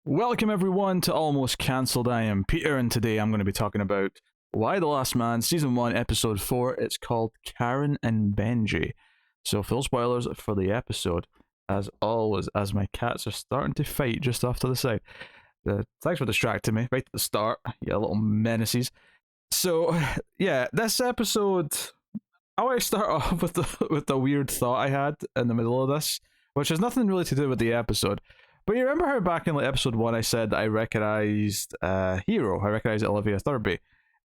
Welcome everyone to Almost Cancelled. I am Peter, and today I'm going to be talking about Why the Last Man, Season 1, Episode 4. It's called Karen and Benji. So, full spoilers for the episode, as always, as my cats are starting to fight just off to the side. Thanks for distracting me right at the start, you little menaces. So, yeah, this episode, I want to start off with the weird thought I had in the middle of this, which has nothing really to do with the episode. But you remember how back in like episode 1 I said that I recognized Hero, I recognized Olivia Thirlby,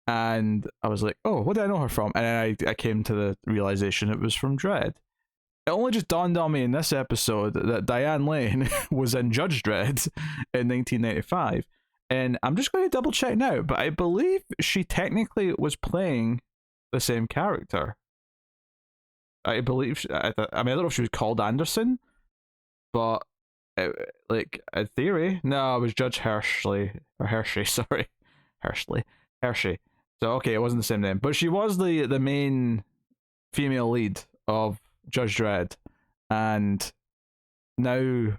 and I was like, oh, what do I know her from? And then I came to the realization it was from Dredd. It only just dawned on me in this episode that Diane Lane was in Judge Dredd in 1995, and I'm just going to double check now, but I believe she technically was playing the same character. I believe, I don't know if she was called Anderson, but like in theory, no, it was Judge Hershey. Sorry, Hershey. So okay, it wasn't the same name, but she was the main female lead of Judge Dredd, and now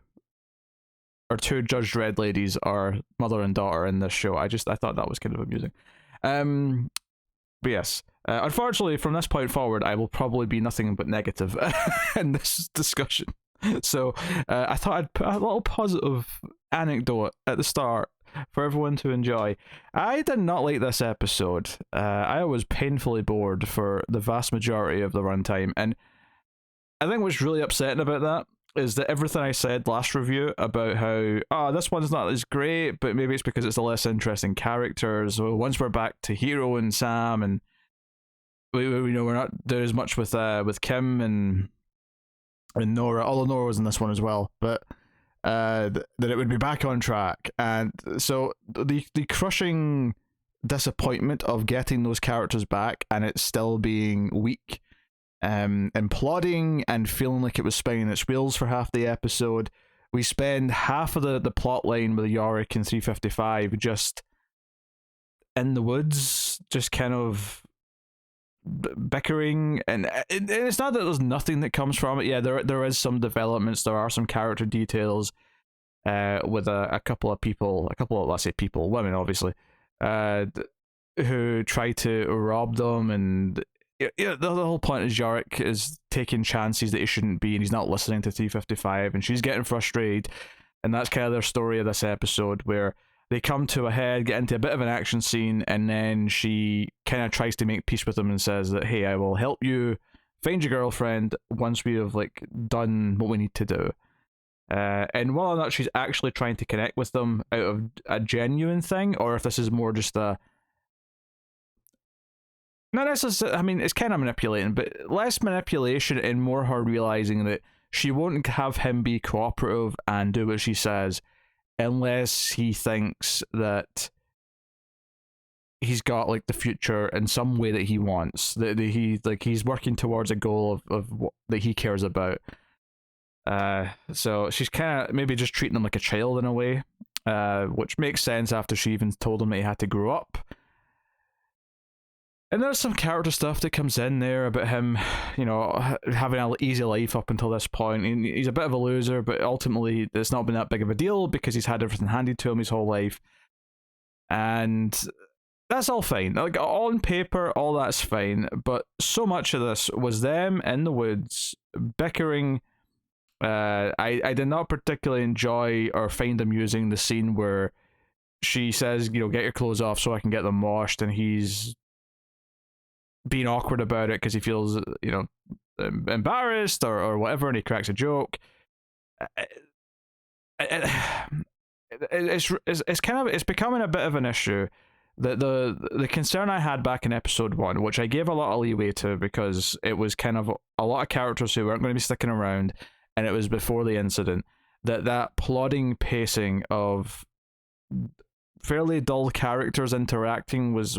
our two Judge Dredd ladies are mother and daughter in this show. I thought that was kind of amusing. But yes, unfortunately, from this point forward, I will probably be nothing but negative in this discussion. So I thought I'd put a little positive anecdote at the start for everyone to enjoy. I did not like this episode. I was painfully bored for the vast majority of the runtime, and I think what's really upsetting about that is that everything I said last review about how this one's not as great, but maybe it's because it's the less interesting characters. So once we're back to Hero and Sam, and we know we're not there as much with Kim and Nora, although Nora was in this one as well, but that it would be back on track. And so the crushing disappointment of getting those characters back and it still being weak, and plodding and feeling like it was spinning its wheels for half the episode. We spend half of the plot line with Yorick and 355 just in the woods, just kind of bickering, and it's not that there's nothing that comes from it. Yeah, there is some developments, there are some character details with a couple of people, let's say people, women obviously, who try to rob them, and the whole point is Yorick is taking chances that he shouldn't be, and he's not listening to 355, and she's getting frustrated, and that's kind of their story of this episode, where they come to a head, get into a bit of an action scene, and then she kind of tries to make peace with them and says that, hey, I will help you find your girlfriend once we have like done what we need to do. And whether or not she's actually trying to connect with them out of a genuine thing, or if this is more just a not necessarily, I mean, it's kind of manipulating, but less manipulation and more her realizing that she won't have him be cooperative and do what she says unless he thinks that he's got like the future in some way that he wants, that he's working towards a goal of what that he cares about. So she's kind of maybe just treating him like a child in a way, which makes sense after she even told him that he had to grow up. And there's some character stuff that comes in there about him, having an easy life up until this point. He's a bit of a loser, but ultimately it's not been that big of a deal because he's had everything handed to him his whole life. And that's all fine. Like, on paper, all that's fine. But so much of this was them in the woods, bickering. I did not particularly enjoy or find amusing the scene where she says, get your clothes off so I can get them washed, and he's being awkward about it because he feels, embarrassed or whatever, and he cracks a joke. It's becoming a bit of an issue. The concern I had back in episode 1, which I gave a lot of leeway to because it was kind of a lot of characters who weren't going to be sticking around, and it was before the incident, that plodding pacing of fairly dull characters interacting was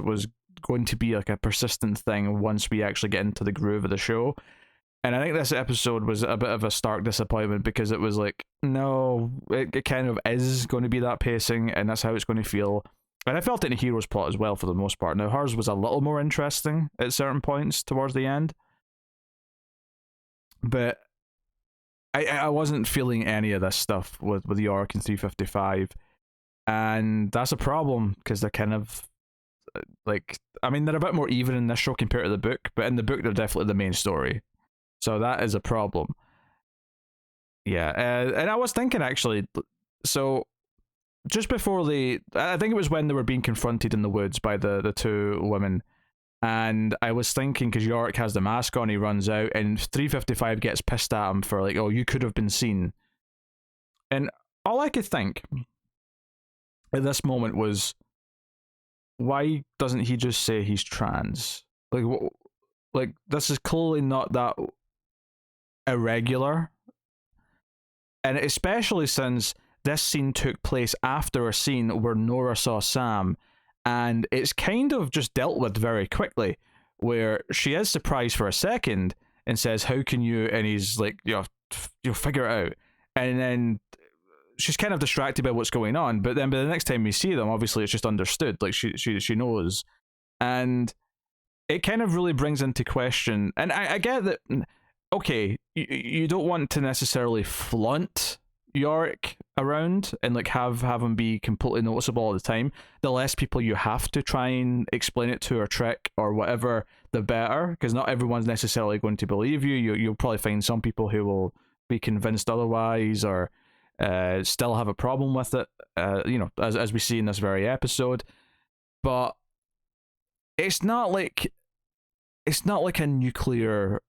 going to be like a persistent thing once we actually get into the groove of the show. And I think this episode was a bit of a stark disappointment because it was like, no, it kind of is going to be that pacing, and that's how it's going to feel. And I felt it in Hero's plot as well for the most part. Now hers was a little more interesting at certain points towards the end, but I wasn't feeling any of this stuff with Yorick and 355. and that's a problem because they're kind of like, I mean, they're a bit more even in this show compared to the book, but in the book they're definitely the main story, so that is a problem. Yeah, and I was thinking actually, so just before I think it was when they were being confronted in the woods by the two women, and I was thinking because Yorick has the mask on, he runs out, and 355 gets pissed at him for like, oh, you could have been seen, and all I could think at this moment was, why doesn't he just say he's trans? Like, like this is clearly not that irregular, and especially since this scene took place after a scene where Nora saw Sam, and it's kind of just dealt with very quickly, where she is surprised for a second and says, "How can you?" And he's like, "You'll figure it out," and then she's kind of distracted by what's going on. But then by the next time we see them, obviously it's just understood. Like she knows, and it kind of really brings into question. And I get that. Okay, you don't want to necessarily flaunt Yorick around and like have him be completely noticeable all the time. The less people you have to try and explain it to or trick or whatever, the better, because not everyone's necessarily going to believe you. You'll probably find some people who will be convinced otherwise or still have a problem with it, as we see in this very episode. But it's not like a nuclear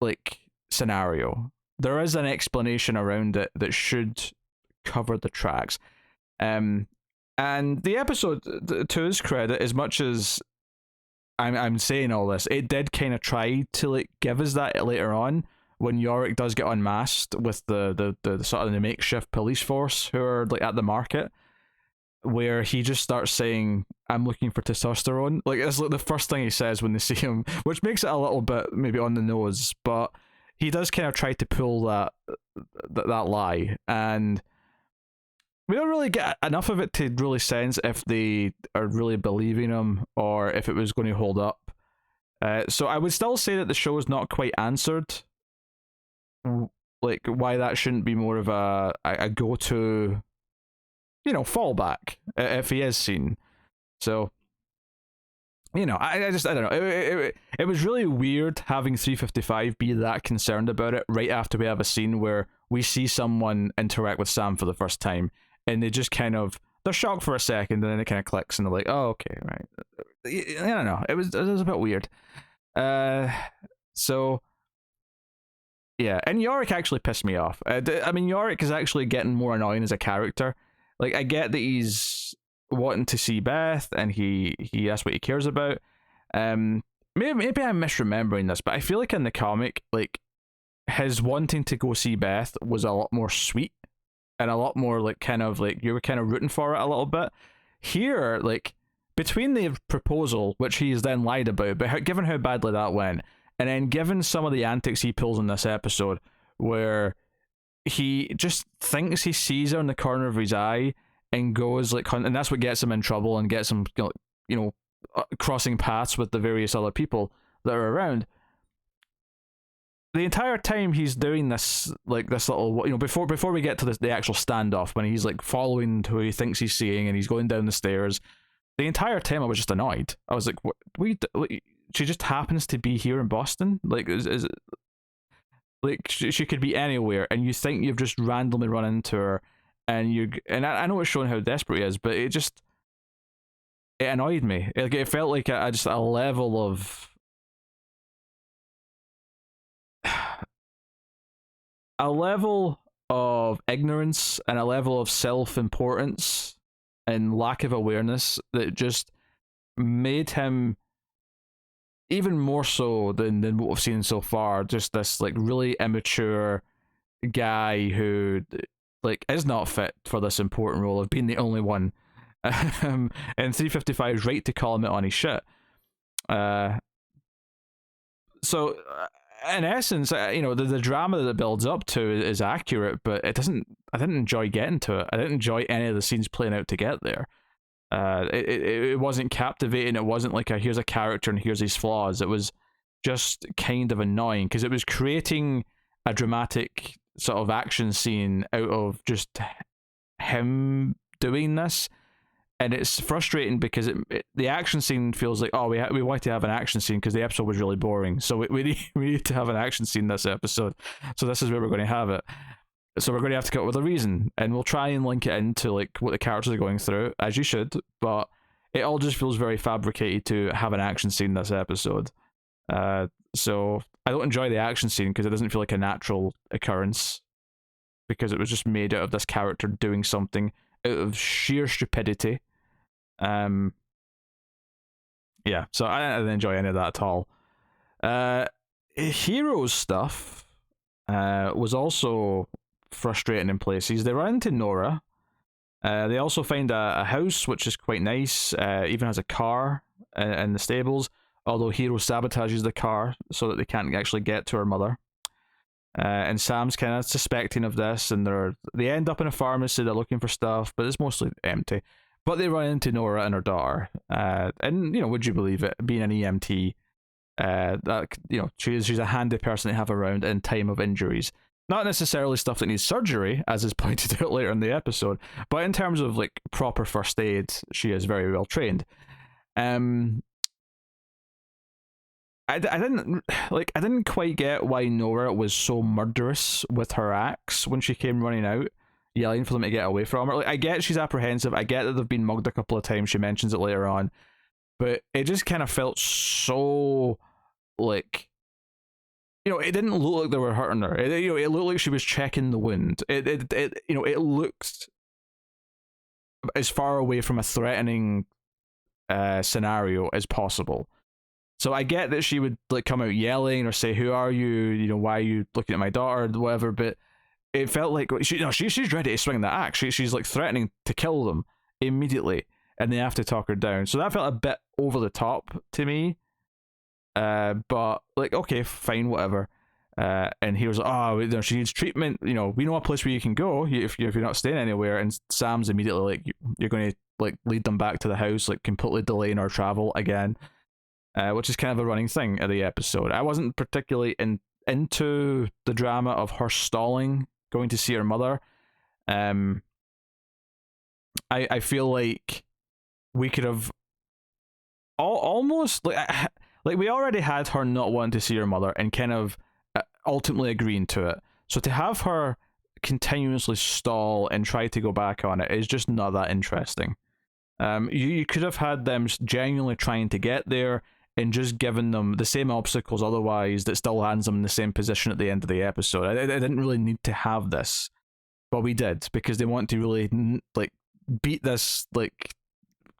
like scenario. There is an explanation around it that should cover the tracks. And the episode, to its credit, as much as I'm saying all this, it did kind of try to like give us that later on when Yorick does get unmasked with the sort of the makeshift police force who are like at the market, where he just starts saying, "I'm looking for testosterone." Like it's like the first thing he says when they see him, which makes it a little bit maybe on the nose, but he does kind of try to pull that lie, and we don't really get enough of it to really sense if they are really believing him or if it was going to hold up. So I would still say that the show is not quite answered, like why that shouldn't be more of a go-to, fallback if he is seen. So, I don't know. It was really weird having 355 be that concerned about it right after we have a scene where we see someone interact with Sam for the first time, and they just kind of, they're shocked for a second, and then it kind of clicks, and they're like, "Oh, okay, right." I don't know. It was a bit weird. So yeah, and Yorick actually pissed me off. I mean, Yorick is actually getting more annoying as a character. Like, I get that he's wanting to see Beth, and he that's what he cares about. Maybe I'm misremembering this, but I feel like in the comic, like his wanting to go see Beth was a lot more sweet and a lot more like kind of like you were kind of rooting for it a little bit. Here, like between the proposal, which he's then lied about, but given how badly that went, and then given some of the antics he pulls in this episode, where he just thinks he sees her in the corner of his eye and goes like, and that's what gets him in trouble and gets him, crossing paths with the various other people that are around. The entire time he's doing this, like this little, before we get to the actual standoff, when he's like following who he thinks he's seeing and he's going down the stairs, the entire time I was just annoyed. I was like, what, she just happens to be here in Boston? Like, is like she could be anywhere, and you think you've just randomly run into her, and I know it's showing how desperate he is, but it annoyed me. Like, it felt like just a level of ignorance and a level of self-importance and lack of awareness that just made him, even more so than what we've seen so far, just this like really immature guy who like is not fit for this important role of being the only one. And 355 is right to call him out on his shit. So in essence, the drama that it builds up to is accurate, but it doesn't. I didn't enjoy getting to it. I didn't enjoy any of the scenes playing out to get there. It wasn't captivating. It wasn't like here's a character and here's his flaws. It was just kind of annoying because it was creating a dramatic sort of action scene out of just him doing this, and it's frustrating because the action scene feels like, oh, we want to have an action scene because the episode was really boring, so we need to have an action scene this episode, so this is where we're going to have it. So we're going to have to come up with a reason, and we'll try and link it into like what the characters are going through, as you should, but it all just feels very fabricated to have an action scene this episode. So I don't enjoy the action scene because it doesn't feel like a natural occurrence, because it was just made out of this character doing something out of sheer stupidity. Yeah, so I didn't enjoy any of that at all. Heroes stuff was also frustrating in places. They run into Nora. They also find a house, which is quite nice. Even has a car in the stables, although Hero sabotages the car so that they can't actually get to her mother. And Sam's kind of suspecting of this, and they end up in a pharmacy. They're looking for stuff, but it's mostly empty. But they run into Nora and her daughter, and would you believe it? Being an EMT, that she's a handy person to have around in time of injuries. Not necessarily stuff that needs surgery, as is pointed out later in the episode, but in terms of like proper first aid, she is very well trained. I didn't quite get why Nora was so murderous with her axe when she came running out, yelling for them to get away from her. Like, I get she's apprehensive. I get that they've been mugged a couple of times. She mentions it later on, but it just kind of felt so like, it didn't look like they were hurting her. It looked like she was checking the wound. It looked as far away from a threatening scenario as possible. So I get that she would like come out yelling or say, "Who are you? Why are you looking at my daughter?" Whatever. But it felt like she's ready to swing the axe. She's like threatening to kill them immediately, and they have to talk her down. So that felt a bit over the top to me. But like, okay, fine, whatever. And he was like, "Oh, she needs treatment. We know a place where you can go if you're not staying anywhere." And Sam's immediately like, "You're going to like lead them back to the house, like completely delaying our travel again." Which is kind of a running thing of the episode. I wasn't particularly into the drama of her stalling going to see her mother. I feel like we could have almost like we already had her not wanting to see her mother and kind of ultimately agreeing to it. So to have her continuously stall and try to go back on it is just not that interesting. You could have had them genuinely trying to get there and just given them the same obstacles otherwise that still lands them in the same position at the end of the episode. I didn't really need to have this, but we did because they want to really like beat this like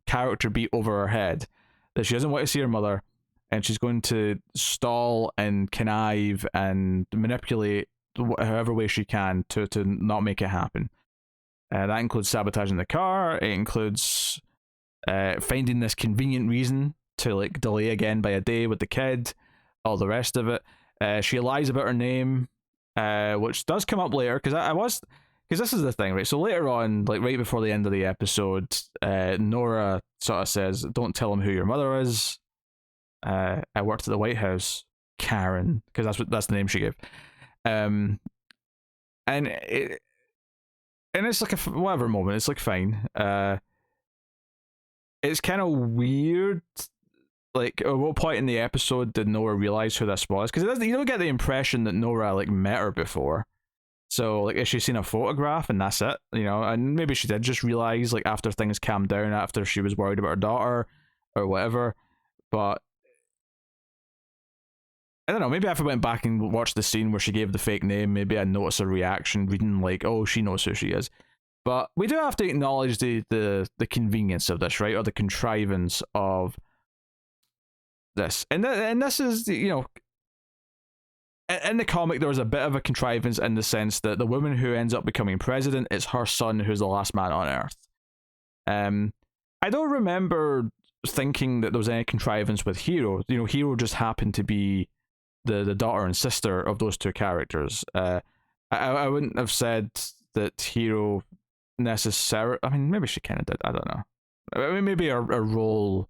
character beat over her head that she doesn't want to see her mother, and she's going to stall and connive and manipulate however way she can to not make it happen. That includes sabotaging the car. It includes finding this convenient reason to like delay again by a day with the kid, all the rest of it. She lies about her name, which does come up later because this is the thing, right? So later on, like right before the end of the episode, Nora sort of says, "Don't tell him who your mother is. I worked at the White House, Karen," because that's the name she gave. And it's like a whatever moment. It's like fine. It's kind of weird. Like, at what point in the episode did Nora realize who this was? Because you don't get the impression that Nora like met her before. So like, has she seen a photograph and that's it? And maybe she did just realize like after things calmed down, after she was worried about her daughter or whatever. But I don't know. Maybe if I went back and watched the scene where she gave the fake name, maybe I'd notice a reaction reading like, "Oh, she knows who she is." But we do have to acknowledge the convenience of this, right? Or the contrivance of this. And this is, in the comic, there was a bit of a contrivance in the sense that the woman who ends up becoming president is her son, who's the last man on Earth. I don't remember thinking that there was any contrivance with Hero. Hero just happened to be the daughter and sister of those two characters. I wouldn't have said that Hero necessarily. I mean, maybe she kind of did. I don't know. I mean, maybe a role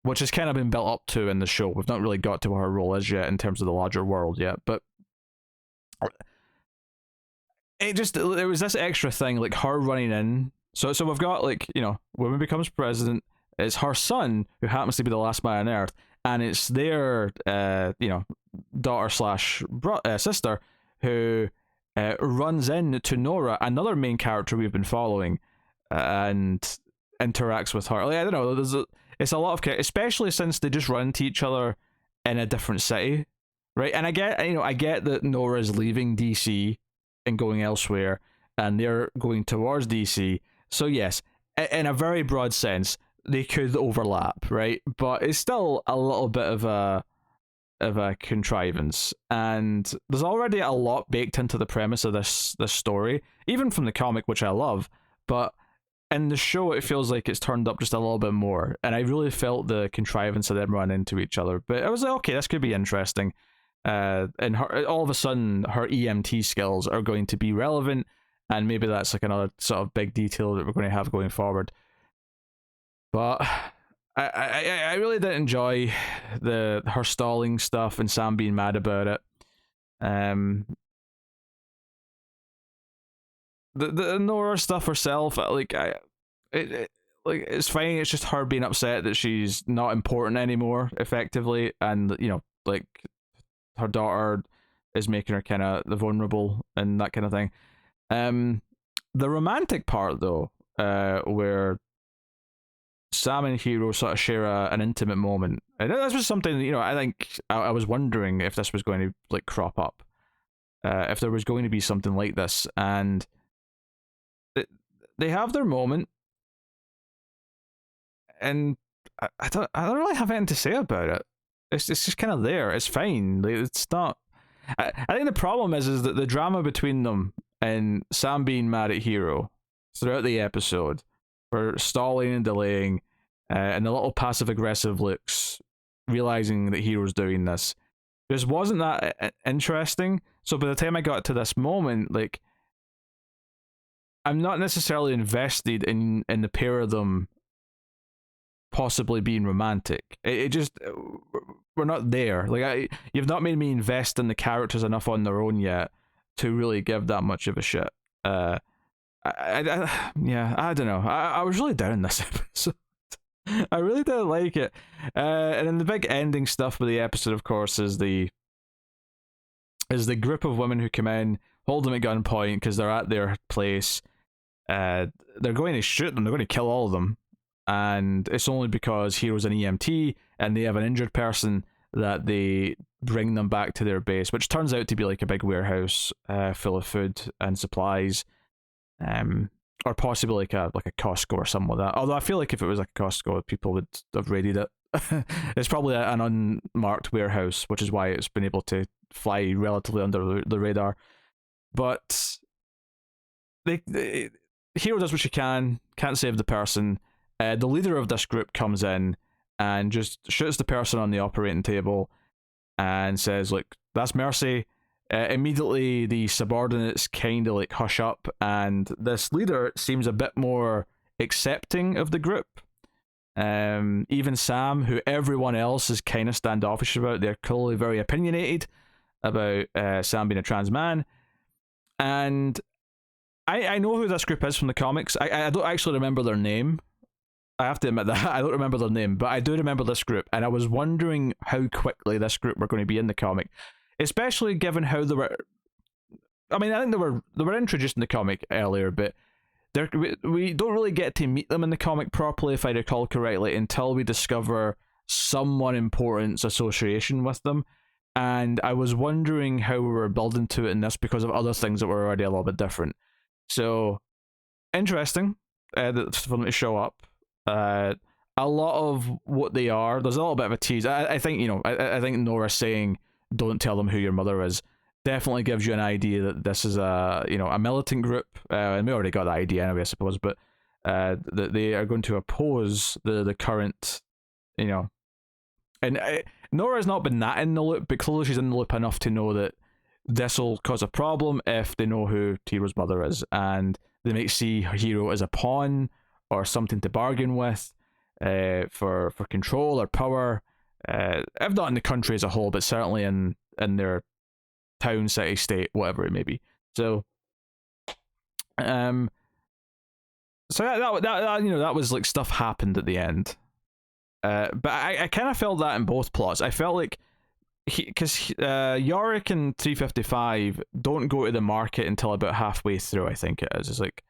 which has kind of been built up to in the show. We've not really got to what her role is yet in terms of the larger world yet, but there was this extra thing, like her running in So we've got, like, woman becomes president. It's her son who happens to be the last man on Earth, and it's their daughter slash sister who runs in to Nora, another main character we've been following, and interacts with her. Like, I don't know. It's a lot of especially since they just run into each other in a different city, right? And I get that Nora's leaving DC and going elsewhere, and they're going towards DC. So yes, in a very broad sense, they could overlap, right? But it's still a little bit of a contrivance, and there's already a lot baked into the premise of this story, even from the comic, which I love. But in the show, it feels like it's turned up just a little bit more, and I really felt the contrivance of them running into each other. But I was like, okay, this could be interesting. And all of a sudden, her EMT skills are going to be relevant, and maybe that's like another sort of big detail that we're going to have going forward. But I really did enjoy her stalling stuff and Sam being mad about it. The Nora stuff herself, it's fine. It's just her being upset that she's not important anymore, effectively, and like, her daughter is making her kind of the vulnerable and that kind of thing. The romantic part, though, where Sam and Hero sort of share an intimate moment, and this was something that, I think I was wondering if this was going to like crop up, if there was going to be something like this, and they have their moment, and I don't really have anything to say about it. It's just kind of there. It's fine. Like, it's not. I think the problem is that the drama between them and Sam being mad at Hero throughout the episode for stalling and delaying, and the little passive aggressive looks, realizing that Hero's doing this, just wasn't that interesting. So by the time I got to this moment, like, I'm not necessarily invested in the pair of them possibly being romantic. It just, we're not there. Like, you've not made me invest in the characters enough on their own yet to really give that much of a shit. Yeah, I don't know. I was really down this episode. I really didn't like it. And then the big ending stuff with the episode, of course, is the group of women who come in, hold them at gunpoint because they're at their place. They're going to shoot them. They're going to kill all of them. And it's only because Hero's an EMT and they have an injured person that they bring them back to their base, which turns out to be like a big warehouse full of food and supplies, or possibly like a Costco or something like that. Although I feel like if it was like a Costco, people would have raided it. It's probably an unmarked warehouse, which is why it's been able to fly relatively under the radar. But Hero does what she can't save the person. The leader of this group comes in and just shoots the person on the operating table and says, "Look, that's mercy." Immediately, the subordinates kind of like hush up, and this leader seems a bit more accepting of the group. Even Sam, who everyone else is kind of standoffish about, they're clearly very opinionated about Sam being a trans man. And I know who this group is from the comics. I don't actually remember their name. I have to admit that I don't remember their name, but I do remember this group, and I was wondering how quickly this group were going to be in the comic, especially given how they were. I mean, I think they were introduced in the comic earlier, but we don't really get to meet them in the comic properly, if I recall correctly, until we discover someone important's association with them. And I was wondering how we were building to it in this because of other things that were already a little bit different. So, interesting for them to show up. A lot of what they are, there's a little bit of a tease. I think, I think Nora saying, "Don't tell them who your mother is," definitely gives you an idea that this is a militant group, and we already got that idea anyway, I suppose, but that they are going to oppose the current, and Nora's not been that in the loop, but clearly she's in the loop enough to know that this will cause a problem if they know who Hero's mother is, and they might see Hero as a pawn or something to bargain with, for control or power, if not in the country as a whole, but certainly in their town, city, state, whatever it may be. So So that you know, that was like stuff happened at the end. But I kind of felt that in both plots. I felt like because Yorick and 355 don't go to the market until about halfway through. I think it is. It's like,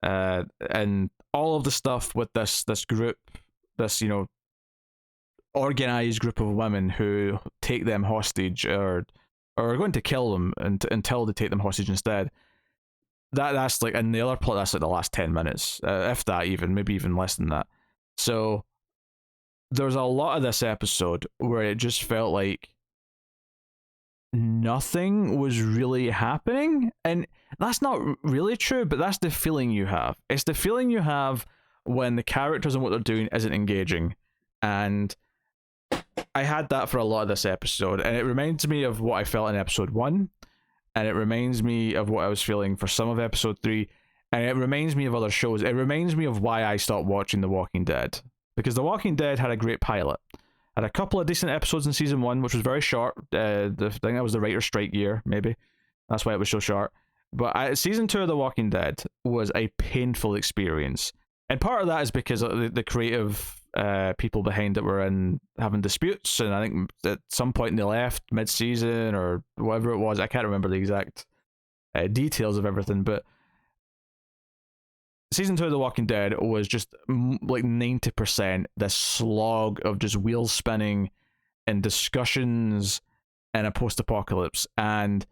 and all of the stuff with this group, this, you know, organized group of women who take them hostage or are going to kill them until they take them hostage instead. That's like, and the other plot, that's like the last 10 minutes, if that, even maybe even less than that. So there's a lot of this episode where it just felt like nothing was really happening, and that's not really true, but that's the feeling you have. It's the feeling you have when the characters and what they're doing isn't engaging. And I had that for a lot of this episode, and it reminds me of what I felt in episode 1, and it reminds me of what I was feeling for some of episode 3, and it reminds me of other shows. It reminds me of why I stopped watching The Walking Dead, because The Walking Dead had a great pilot, had a couple of decent episodes in season 1, which was very short. I think that was the writer's strike year, maybe that's why it was so short. But season 2 of The Walking Dead was a painful experience, and part of that is because of the creative people behind it were in having disputes, and I think at some point they left mid-season or whatever it was. I can't remember the exact details of everything, but season 2 of The Walking Dead was just like 90% this slog of just wheels spinning and discussions and a post-apocalypse, and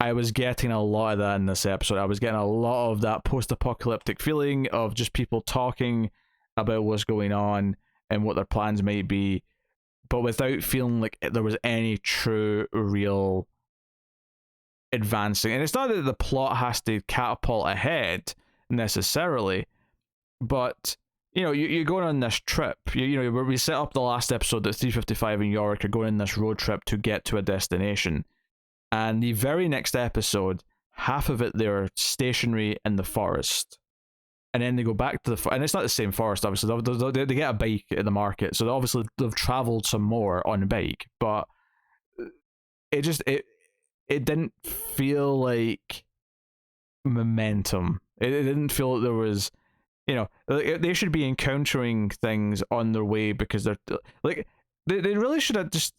I was getting a lot of that in this episode. I was getting a lot of that post-apocalyptic feeling of just people talking about what's going on and what their plans might be, but without feeling like there was any true, real advancing. And it's not that the plot has to catapult ahead necessarily, but you know, you're going on this trip. You know, where we set up the last episode that 355 and Yorick are going on this road trip to get to a destination, and the very next episode, half of it they're stationary in the forest. And then they go back to and it's not the same forest, obviously. They get a bike at the market, so obviously they've travelled some more on a bike. But it didn't feel like momentum. It didn't feel like there was, you know, they should be encountering things on their way, because they're like, they really should have just.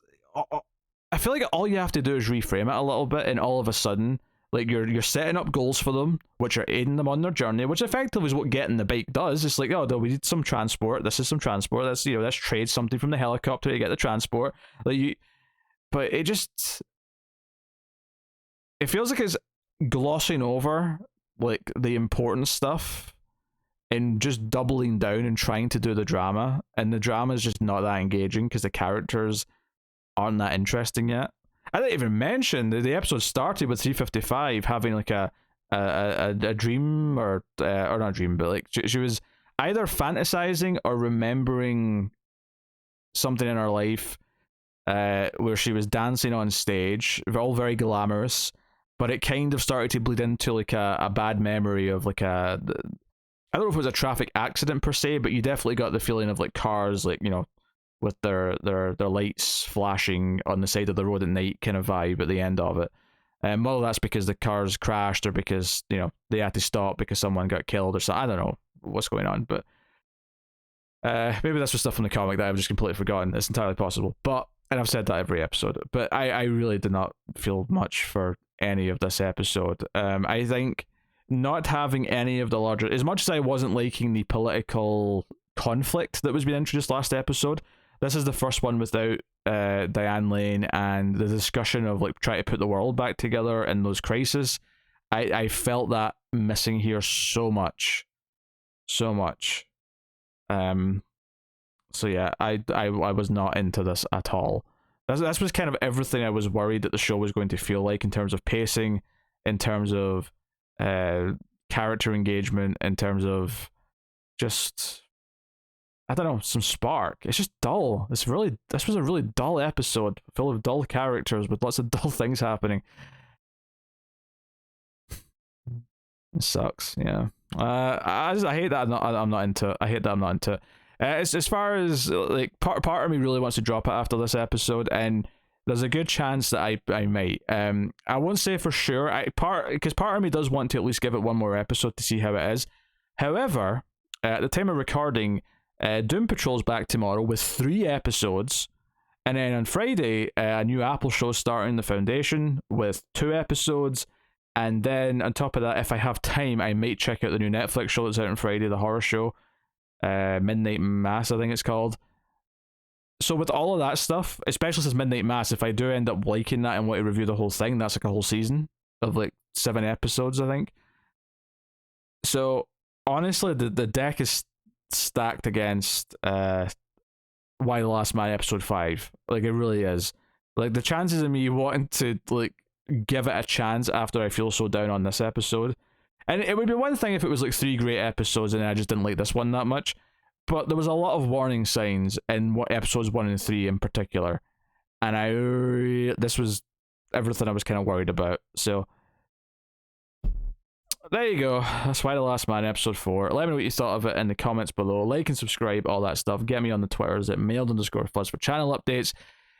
I feel like all you have to do is reframe it a little bit, and all of a sudden, like, you're setting up goals for them, which are aiding them on their journey, which effectively is what getting the bike does. It's like, oh, we need some transport. This is some transport. Let's, you know, let's trade something from the helicopter to get the transport. But it feels like it's glossing over like the important stuff and just doubling down and trying to do the drama, and the drama is just not that engaging because the characters aren't that interesting yet. I didn't even mention the episode started with 355 having like a dream, or not a dream, but like she was either fantasizing or remembering something in her life, where she was dancing on stage, all very glamorous, but it kind of started to bleed into like a bad memory of like I don't know if it was a traffic accident per se, but you definitely got the feeling of like cars, like, you know, with their lights flashing on the side of the road at night kind of vibe at the end of it. Whether that's because the cars crashed or because, you know, they had to stop because someone got killed or something. I don't know what's going on, but maybe that's just stuff from the comic that I've just completely forgotten. It's entirely possible. But, and I've said that every episode, but I really did not feel much for any of this episode. I think not having any of the larger, as much as I wasn't liking the political conflict that was being introduced last episode, this is the first one without Diane Lane and the discussion of like trying to put the world back together in those crises. I felt that missing here so much. So yeah, I was not into this at all. That was kind of everything I was worried that the show was going to feel like, in terms of pacing, in terms of character engagement, in terms of just, I don't know, some spark. It's just dull. This was a really dull episode, full of dull characters with lots of dull things happening. It sucks, yeah. I hate that I'm not into it. I hate that I'm not into it. As far as like part of me really wants to drop it after this episode, and there's a good chance that I might. I won't say for sure. Because part of me does want to at least give it one more episode to see how it is. However, at the time of recording, Doom Patrol's back tomorrow with 3 episodes. And then on Friday, a new Apple show starting, The Foundation, with 2 episodes. And then on top of that, if I have time, I might check out the new Netflix show that's out on Friday, the horror show. Midnight Mass, I think it's called. So with all of that stuff, especially since Midnight Mass, if I do end up liking that and want to review the whole thing, that's like a whole season of like 7 episodes, I think. So honestly, the deck is stacked against Why the Last Man episode 5. Like, it really is. Like, the chances of me wanting to like give it a chance after I feel so down on this episode. And it would be one thing if it was like 3 great episodes and I just didn't like this one that much. But there was a lot of warning signs in what episodes 1 and 3 in particular. And this was everything I was kind of worried about. So there you go. That's Why the Last Man, episode 4. Let me know what you thought of it in the comments below. Like and subscribe, all that stuff. Get me on the Twitters at mailed_fuzz for channel updates.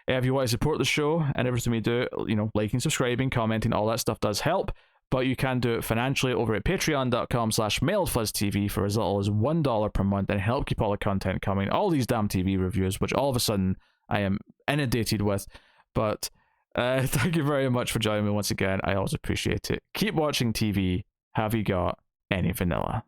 If you want to support the show and everything we do, you know, liking, subscribing, commenting, all that stuff does help. But you can do it financially over at patreon.com/mailedfuzztv for as little as $1 per month and help keep all the content coming. All these damn TV reviews, which all of a sudden I am inundated with. But thank you very much for joining me once again. I always appreciate it. Keep watching TV. Have you got any vanilla?